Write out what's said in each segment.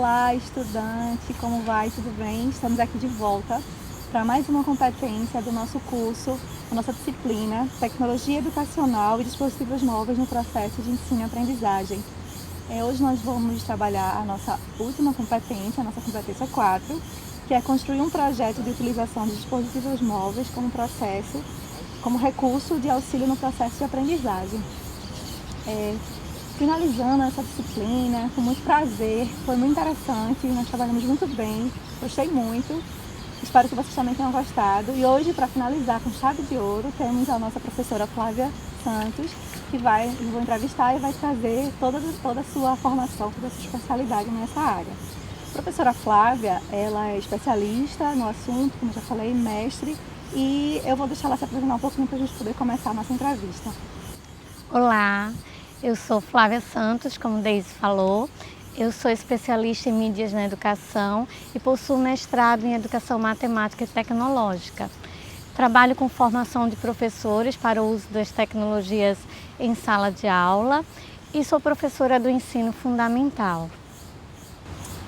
Olá, estudante, como vai? Tudo bem? Estamos aqui de volta para mais uma competência do nosso curso, a nossa disciplina Tecnologia Educacional e Dispositivos Móveis no Processo de Ensino e Aprendizagem. Hoje nós vamos trabalhar a nossa última competência, a nossa competência 4, que é construir um projeto de utilização de dispositivos móveis como recurso de auxílio no processo de aprendizagem. Finalizando essa disciplina, com muito prazer, foi muito interessante, nós trabalhamos muito bem, gostei muito, espero que vocês também tenham gostado. E hoje, para finalizar com chave de ouro, temos a nossa professora Flávia Santos, que eu vou entrevistar e vai trazer toda a sua formação, toda a sua especialidade nessa área. A professora Flávia, ela é especialista no assunto, como já falei, mestre, e eu vou deixar ela se apresentar um pouquinho para a gente poder começar a nossa entrevista. Olá, eu sou Flávia Santos, como Deise falou. Eu sou especialista em mídias na educação e possuo mestrado em educação matemática e tecnológica. Trabalho com formação de professores para o uso das tecnologias em sala de aula e sou professora do ensino fundamental.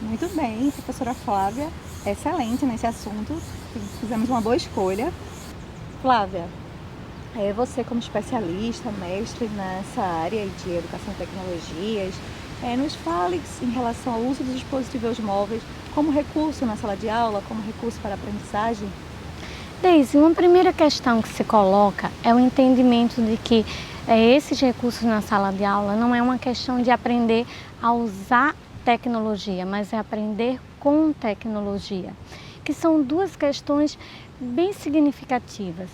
Muito bem, professora Flávia, excelente nesse assunto, fizemos uma boa escolha. Flávia, você como especialista, mestre nessa área de educação e tecnologias, nos fale em relação ao uso dos dispositivos móveis como recurso na sala de aula, como recurso para a aprendizagem. Deise, uma primeira questão que se coloca é o entendimento de que esses recursos na sala de aula não é uma questão de aprender a usar tecnologia, mas é aprender com tecnologia, que são duas questões bem significativas.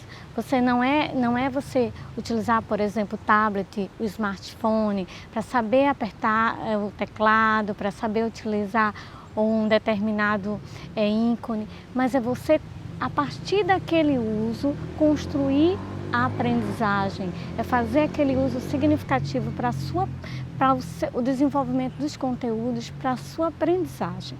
Não é você utilizar, por exemplo, o tablet, o smartphone, para saber apertar o teclado, para saber utilizar um determinado ícone, mas é você, a partir daquele uso, construir a aprendizagem, é fazer aquele uso significativo para o desenvolvimento dos conteúdos, para a sua aprendizagem.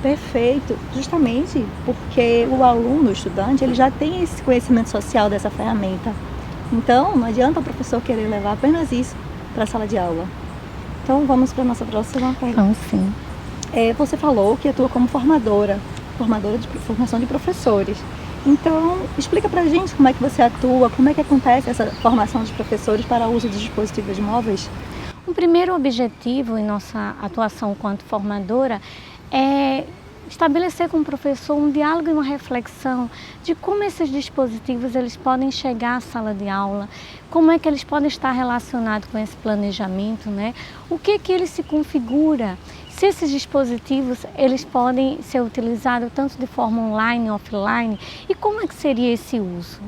Perfeito, justamente porque o aluno, o estudante, ele já tem esse conhecimento social dessa ferramenta. Então, não adianta o professor querer levar apenas isso para a sala de aula. Então, vamos para a nossa próxima pergunta. Vamos sim. Você falou que atua como formadora de formação de professores. Então, explica para a gente como é que você atua, como é que acontece essa formação de professores para o uso de dispositivos móveis. O primeiro objetivo em nossa atuação enquanto formadora é estabelecer com o professor um diálogo e uma reflexão de como esses dispositivos eles podem chegar à sala de aula, como é que eles podem estar relacionados com esse planejamento, né? O que ele se configura, se esses dispositivos eles podem ser utilizados tanto de forma online, offline, e como é que seria esse uso.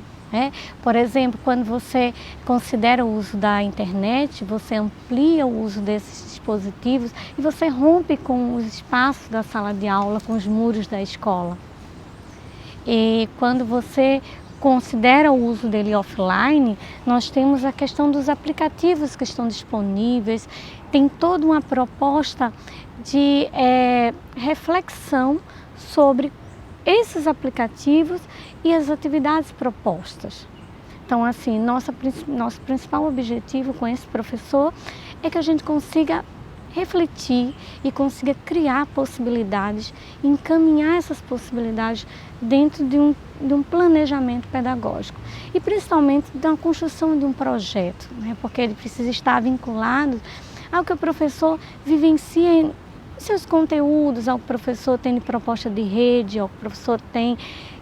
Por exemplo, quando você considera o uso da internet, você amplia o uso desses dispositivos e você rompe com os espaços da sala de aula, com os muros da escola. E quando você considera o uso dele offline, nós temos a questão dos aplicativos que estão disponíveis, tem toda uma proposta de reflexão sobre esses aplicativos e as atividades propostas. Então, assim, nosso principal objetivo com esse professor é que a gente consiga refletir e consiga criar possibilidades, encaminhar essas possibilidades dentro de um planejamento pedagógico e principalmente da construção de um projeto, porque ele precisa estar vinculado ao que o professor vivencia em seus conteúdos, ao que o professor tem de proposta de rede, ao que o professor tem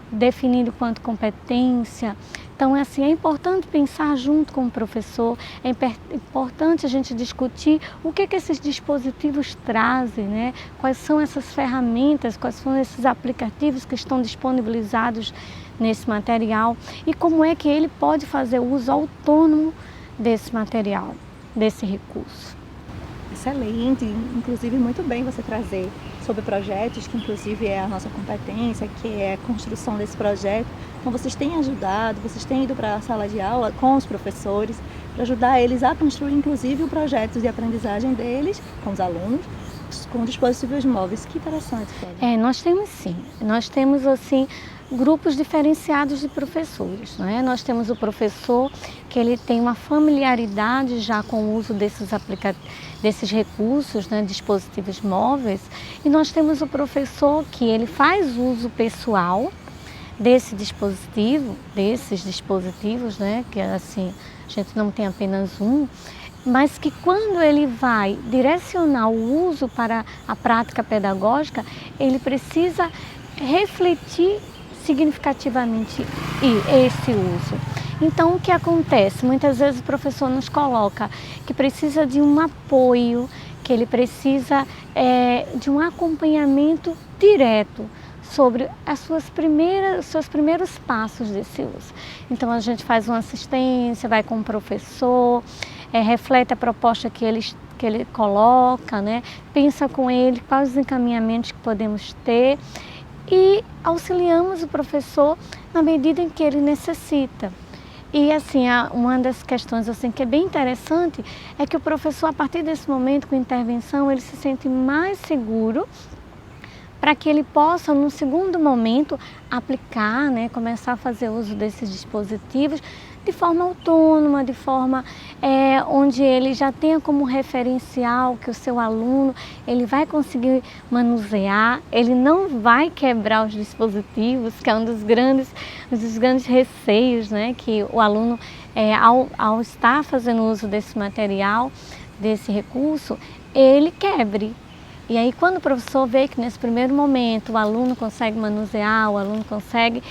definido quanto competência. Então, é importante pensar junto com o professor, é importante a gente discutir o que esses dispositivos trazem, quais são essas ferramentas, quais são esses aplicativos que estão disponibilizados nesse material e como é que ele pode fazer uso autônomo desse material, desse recurso. Excelente, inclusive muito bem você trazer sobre projetos, que inclusive é a nossa competência, que é a construção desse projeto. Então vocês têm ajudado, vocês têm ido para a sala de aula com os professores, para ajudar eles a construir inclusive o projeto de aprendizagem deles, com os alunos, com dispositivos móveis. Que interessante, Flávia. Nós temos sim. Nós temos, assim, grupos diferenciados de professores, não é? Nós temos o professor que ele tem uma familiaridade já com o uso desses recursos, né, dispositivos móveis, e nós temos o professor que ele faz uso pessoal desses dispositivos, né, que assim, a gente não tem apenas um, mas que quando ele vai direcionar o uso para a prática pedagógica, ele precisa refletir significativamente esse uso. Então, o que acontece? Muitas vezes o professor nos coloca que precisa de um apoio, que ele precisa de um acompanhamento direto sobre os seus primeiros passos desse uso. Então, a gente faz uma assistência, vai com o professor, reflete a proposta que ele coloca, né? Pensa com ele quais os encaminhamentos que podemos ter e auxiliamos o professor na medida em que ele necessita. E assim, uma das questões assim, que é bem interessante é que o professor, a partir desse momento, com intervenção, ele se sente mais seguro para que ele possa, num segundo momento, aplicar, né, começar a fazer uso desses dispositivos de forma autônoma, de forma onde ele já tenha como referencial que o seu aluno ele vai conseguir manusear, ele não vai quebrar os dispositivos, que é um dos grandes receios, né, que o aluno, ao estar fazendo uso desse material, desse recurso, ele quebre. E aí, quando o professor vê que nesse primeiro momento o aluno consegue manusear, o aluno consegue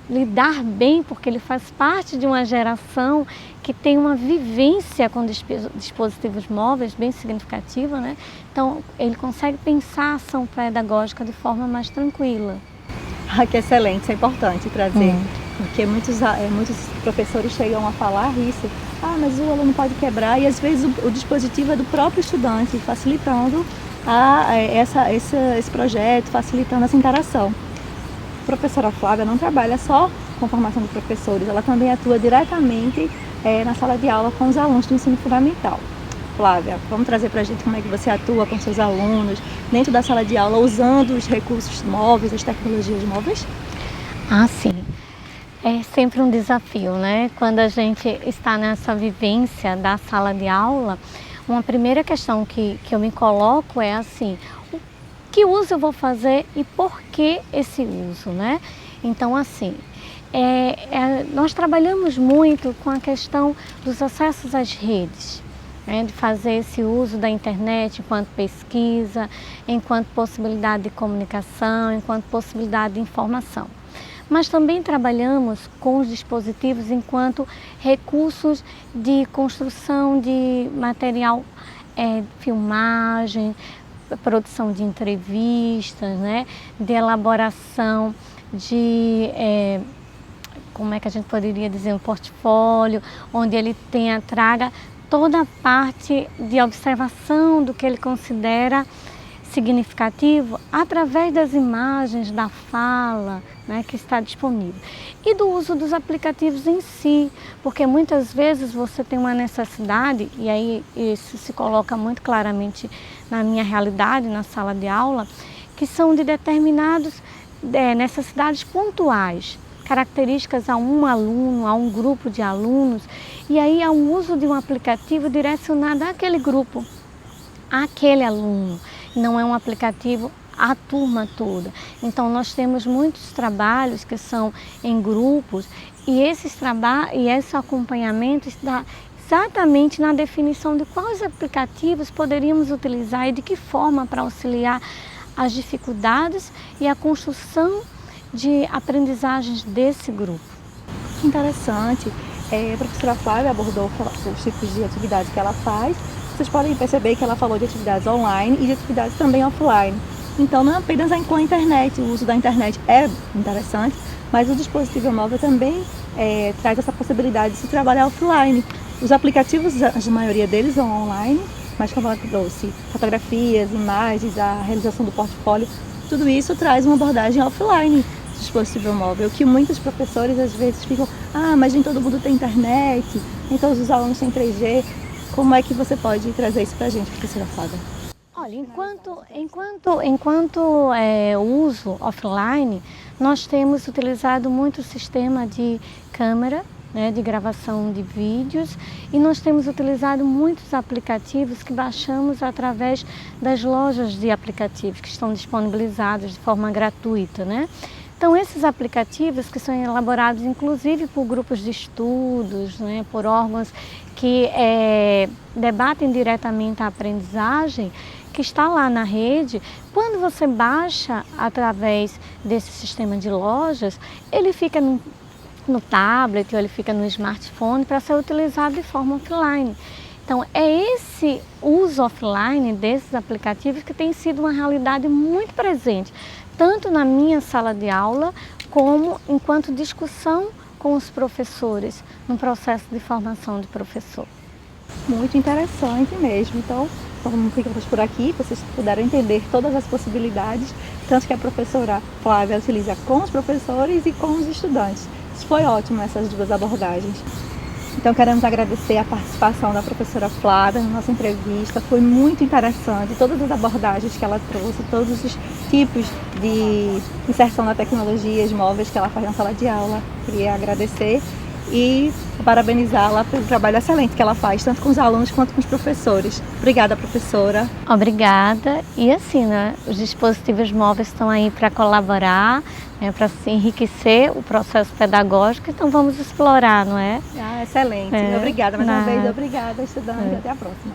lidar bem, porque ele faz parte de uma geração que tem uma vivência com dispositivos móveis bem significativa, né? Então, ele consegue pensar a ação pedagógica de forma mais tranquila. Que excelente, isso é importante trazer, porque muitos professores chegam a falar isso. Mas o aluno pode quebrar, e às vezes o dispositivo é do próprio estudante, facilitando esse projeto, facilitando essa interação. A professora Flávia não trabalha só com formação de professores, ela também atua diretamente na sala de aula com os alunos do ensino fundamental. Flávia, vamos trazer para a gente como é que você atua com seus alunos dentro da sala de aula, usando os recursos móveis, as tecnologias móveis? Sim. É sempre um desafio, né? Quando a gente está nessa vivência da sala de aula, uma primeira questão que eu me coloco é assim: que uso eu vou fazer e por que esse uso, né? Então, assim, nós trabalhamos muito com a questão dos acessos às redes, né? De fazer esse uso da internet enquanto pesquisa, enquanto possibilidade de comunicação, enquanto possibilidade de informação. Mas também trabalhamos com os dispositivos enquanto recursos de construção de material, filmagem, produção de entrevistas, né, de elaboração de, como é que a gente poderia dizer, um portfólio, onde ele traga toda a parte de observação do que ele considera significativo através das imagens, da fala, né, que está disponível. E do uso dos aplicativos em si, porque muitas vezes você tem uma necessidade, e aí isso se coloca muito claramente na minha realidade, na sala de aula, que são de determinadas necessidades pontuais, características a um aluno, a um grupo de alunos, e aí há um uso de um aplicativo direcionado àquele grupo, àquele aluno. Não é um aplicativo à turma toda. Então, nós temos muitos trabalhos que são em grupos e esse acompanhamento está exatamente na definição de quais aplicativos poderíamos utilizar e de que forma para auxiliar as dificuldades e a construção de aprendizagens desse grupo. Interessante. A professora Flávia abordou os tipos de atividades que ela faz. Vocês podem perceber que ela falou de atividades online e de atividades também offline. Então, não é apenas com a internet, o uso da internet é interessante, mas o dispositivo móvel também traz essa possibilidade de se trabalhar offline. Os aplicativos, a maioria deles são online, mas como ela trouxe fotografias, imagens, a realização do portfólio, tudo isso traz uma abordagem offline do dispositivo móvel, que muitos professores às vezes ficam, mas nem todo mundo tem internet, nem todos os alunos têm 3G. Como é que você pode trazer isso para a gente, professora Flávia? Olha, enquanto uso offline, nós temos utilizado muito o sistema de câmera, né, de gravação de vídeos, e nós temos utilizado muitos aplicativos que baixamos através das lojas de aplicativos que estão disponibilizados de forma gratuita, né? Então, esses aplicativos que são elaborados inclusive por grupos de estudos, né, por órgãos que debatem diretamente a aprendizagem, que está lá na rede, quando você baixa através desse sistema de lojas, ele fica no tablet ou ele fica no smartphone para ser utilizado de forma offline. Então, é esse uso offline desses aplicativos que tem sido uma realidade muito presente, tanto na minha sala de aula, como enquanto discussão com os professores, no processo de formação de professor. Muito interessante mesmo. Então, ficamos por aqui, vocês puderam entender todas as possibilidades, tanto que a professora Flávia utiliza com os professores e com os estudantes. Isso foi ótimo, essas duas abordagens. Então, queremos agradecer a participação da professora Flávia na nossa entrevista. Foi muito interessante, todas as abordagens que ela trouxe, todos os tipos de inserção na tecnologias móveis que ela faz na sala de aula. Queria agradecer e parabenizá-la pelo trabalho excelente que ela faz, tanto com os alunos quanto com os professores. Obrigada, professora. Obrigada. E assim, né, os dispositivos móveis estão aí para colaborar, né, para enriquecer o processo pedagógico, então vamos explorar, não é? Excelente. Obrigada mais uma vez. Obrigada, estudante. Até a próxima.